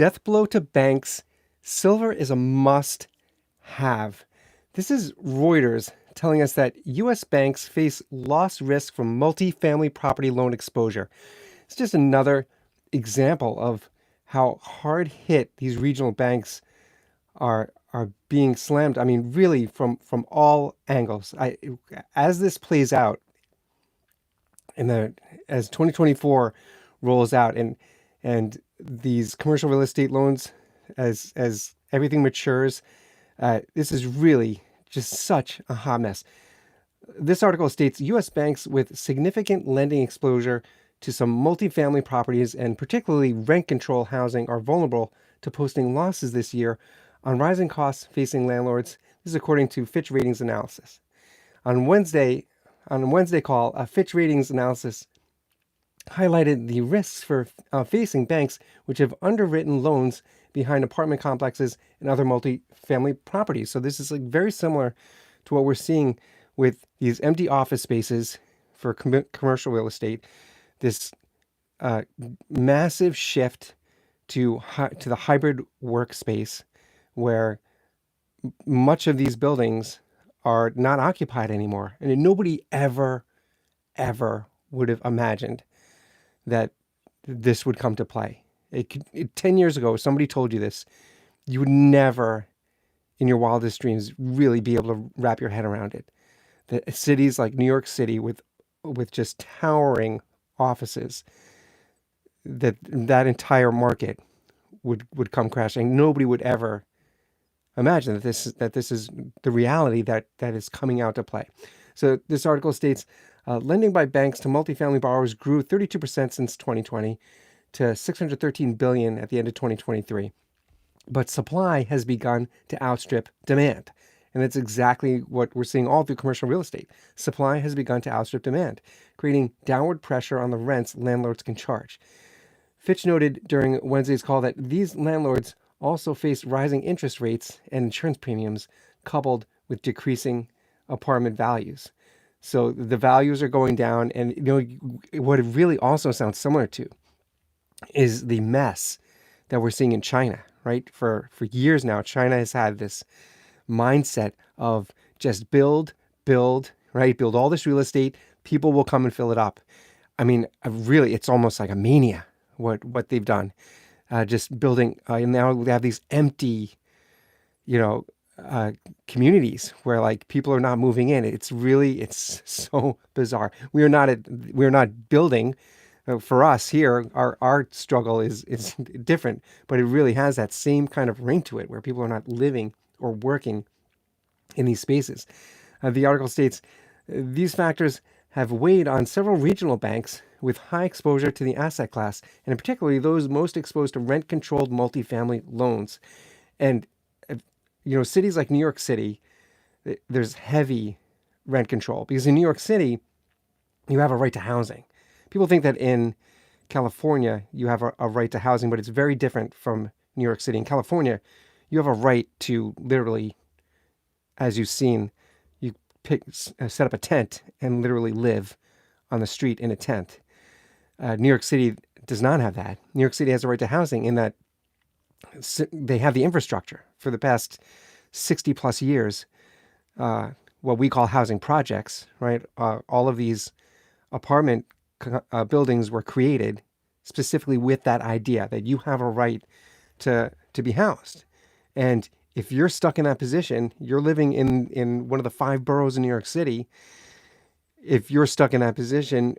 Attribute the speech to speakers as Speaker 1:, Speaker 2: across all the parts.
Speaker 1: Death blow to banks. Silver is a must have. This is Reuters telling us that U.S. banks face loss risk from multifamily property loan exposure. It's just another example of how hard hit these regional banks are being slammed. I mean, really from all angles. As this plays out as 2024 rolls out and these commercial real estate loans as everything matures, this is really just such a hot mess. This article states U.S. banks with significant lending exposure to some multifamily properties and particularly rent control housing are vulnerable to posting losses this year on rising costs facing landlords. This is according to Fitch Ratings analysis. On a Wednesday call, a Fitch Ratings analysis highlighted the risks for facing banks which have underwritten loans behind apartment complexes and other multifamily properties. So this is like very similar to what we're seeing with these empty office spaces for commercial real estate. This massive shift to the hybrid workspace, where much of these buildings are not occupied anymore, and nobody ever would have imagined that this would come to play. 10 years ago, somebody told you this, you would never in your wildest dreams really be able to wrap your head around it. That cities like New York City with just towering offices, that entire market would come crashing. Nobody would ever imagine that this is the reality that is coming out to play. So this article states, lending by banks to multifamily borrowers grew 32% since 2020 to $613 billion at the end of 2023. But supply has begun to outstrip demand. And that's exactly what we're seeing all through commercial real estate. Supply has begun to outstrip demand, creating downward pressure on the rents landlords can charge. Fitch noted during Wednesday's call that these landlords also face rising interest rates and insurance premiums, coupled with decreasing apartment values. So the values are going down, and what it really also sounds similar to is the mess that we're seeing in China, right? For years now, China has had this mindset of just build, right? Build all this real estate, people will come and fill it up. I mean, really, it's almost like a mania what they've done. Just building, and now they have these empty, communities where like people are not moving in. It's so bizarre. We're not building. For us here, our struggle is different, but it really has that same kind of ring to it, where people are not living or working in these spaces. The article states these factors have weighed on several regional banks with high exposure to the asset class, and particularly those most exposed to rent-controlled multifamily loans. And cities like New York City, there's heavy rent control because in New York City, you have a right to housing. People think that in California, you have a right to housing, but it's very different from New York City. In California, you have a right to literally, as you've seen, you set up a tent and literally live on the street in a tent. New York City does not have that. New York City has a right to housing in that they have the infrastructure for the past 60 plus years, what we call housing projects, right? All of these apartment buildings were created specifically with that idea that you have a right to be housed. And if you're stuck in that position, you're living in one of the 5 boroughs in New York City. If you're stuck in that position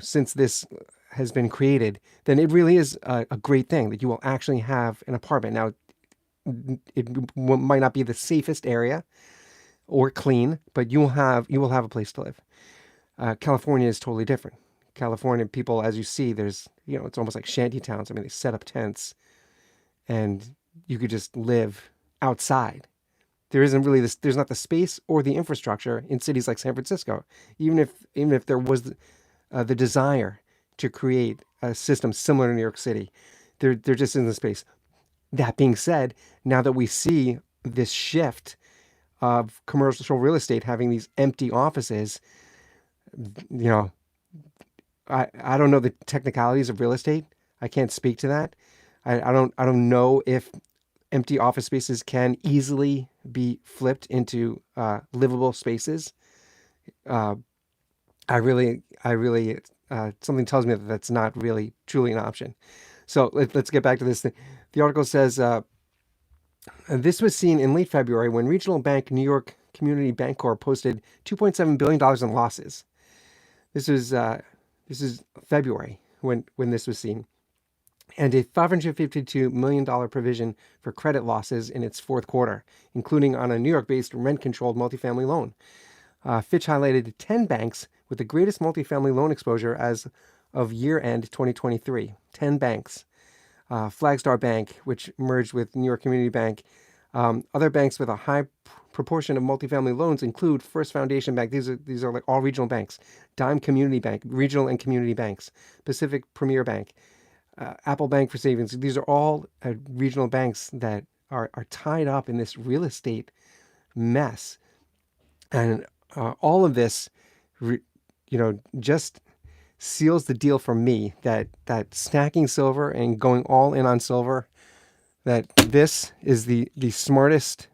Speaker 1: since this has been created, then it really is a great thing that you will actually have an apartment. Now, it might not be the safest area or clean, but you will have a place to live. California is totally different. California people, as you see, there's, it's almost like shanty towns. I mean, they set up tents and you could just live outside. There isn't really there's not the space or the infrastructure in cities like San Francisco. Even if there was the desire to create a system similar to New York City, there just isn't the space. That being said, now that we see this shift of commercial real estate having these empty offices, I don't know the technicalities of real estate. I can't speak to that. I don't know if empty office spaces can easily be flipped into livable spaces. Uh, I really, something tells me that that's not really truly an option. So let's get back to this thing. The article says this was seen in late February when regional bank New York Community Bank Corp posted $2.7 billion in losses. This is February when this was seen, and a $552 million provision for credit losses in its fourth quarter, including on a New York-based rent-controlled multifamily loan. Fitch highlighted 10 banks with the greatest multifamily loan exposure as of year-end 2023. 10 banks. Flagstar Bank, which merged with New York Community Bank. Other banks with a high proportion of multifamily loans include First Foundation Bank. These are like all regional banks. Dime Community Bank, regional and community banks. Pacific Premier Bank. Apple Bank for Savings. These are all regional banks that are tied up in this real estate mess. And all of this, just seals the deal for me that stacking silver and going all in on silver, that this is the smartest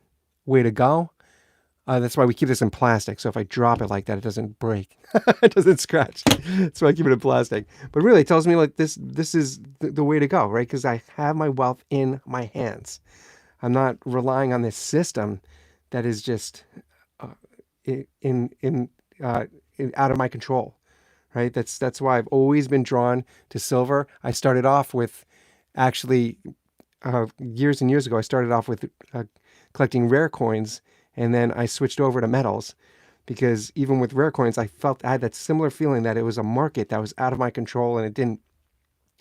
Speaker 1: way to go. That's why we keep this in plastic. So if I drop it like that, it doesn't break. It doesn't scratch. That's why I keep it in plastic. But really, it tells me like this is the way to go, right? Because I have my wealth in my hands. I'm not relying on this system that is just out of my control, right? That's why I've always been drawn to silver. I started off with actually years and years ago. I started off with collecting rare coins. And then I switched over to metals because even with rare coins, I had that similar feeling that it was a market that was out of my control and it didn't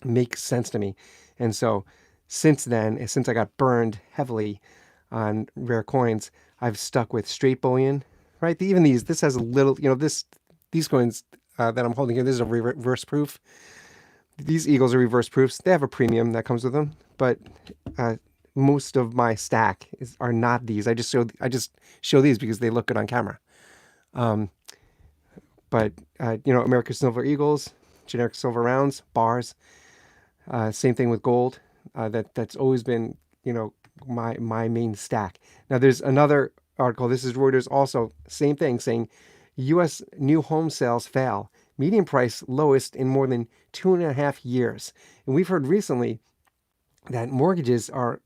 Speaker 1: make sense to me. And so since then, since I got burned heavily on rare coins, I've stuck with straight bullion, right? Even this has a little, these coins that I'm holding here, this is a reverse proof. These eagles are reverse proofs. They have a premium that comes with them, but most of my stack are not these. I just show these because they look good on camera. But America's Silver Eagles, generic silver rounds, bars. Same thing with gold. That's always been my main stack. Now there's another article. This is Reuters also. Same thing, saying U.S. new home sales fail. Median price lowest in more than 2.5 years. And we've heard recently that mortgages are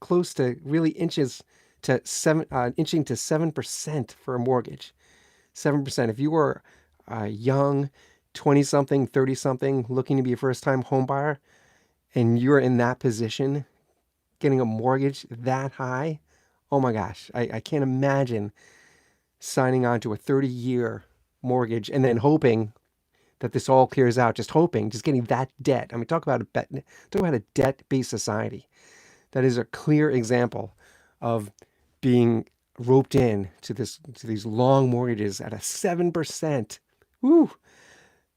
Speaker 1: close to really inching to 7% for a mortgage. 7%. If you were young, 20-something, 30-something, looking to be a first-time home buyer, and you're in that position, getting a mortgage that high, oh my gosh, I can't imagine signing on to a 30-year mortgage and then hoping that this all clears out, just getting that debt. I mean, talk about a debt-based society. That is a clear example of being roped in to these long mortgages at a 7%. Woo!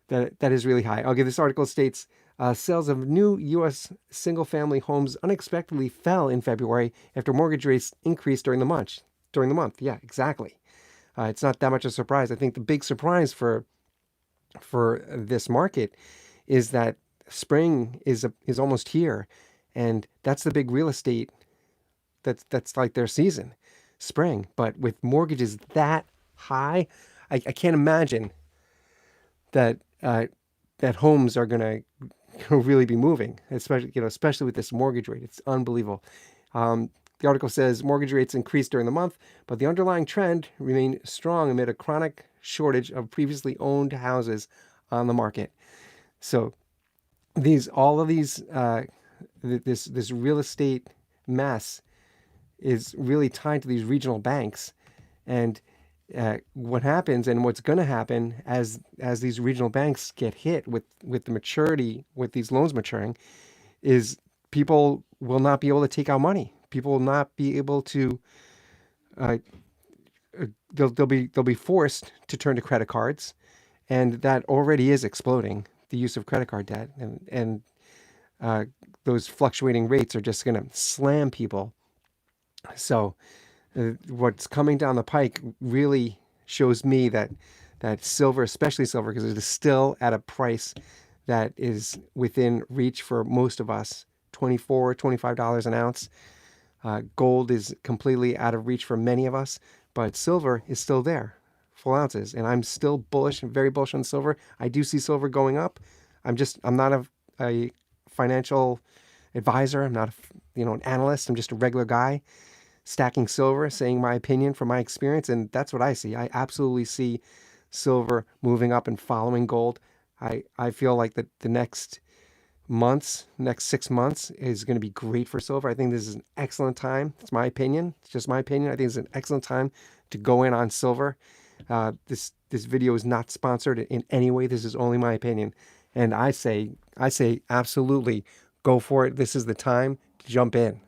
Speaker 1: That is really high. Okay, this article states sales of new U.S. single-family homes unexpectedly fell in February after mortgage rates increased during the month. Yeah, exactly. It's not that much of a surprise. I think the big surprise for this market is that spring is almost here. And that's the big real estate that's like their season, spring. But with mortgages that high, I can't imagine that homes are going to really be moving, especially with this mortgage rate. It's unbelievable. The article says mortgage rates increased during the month, but the underlying trend remained strong amid a chronic shortage of previously owned houses on the market. So all of these. This real estate mess is really tied to these regional banks, and what happens and what's going to happen as these regional banks get hit with the maturity, with these loans maturing, is people will not be able to take out money. People will not be able to. They'll be forced to turn to credit cards, and that already is exploding. The use of credit card debt and those fluctuating rates are just going to slam people. So what's coming down the pike really shows me that silver, especially silver, because it is still at a price that is within reach for most of us $24, $25 an ounce. Gold is completely out of reach for many of us, but silver is still there, full ounces. And I'm still bullish, very bullish on silver. I do see silver going up. I'm not a financial advisor. I'm not an analyst. I'm just a regular guy stacking silver, saying my opinion from my experience. And that's what I see. I absolutely see silver moving up and following gold. I feel like the next 6 months is going to be great for silver. I think this is an excellent time. It's my opinion. It's just my opinion. I think it's an excellent time to go in on silver. This video is not sponsored in any way. This is only my opinion. And I say absolutely go for it. This is the time to jump in.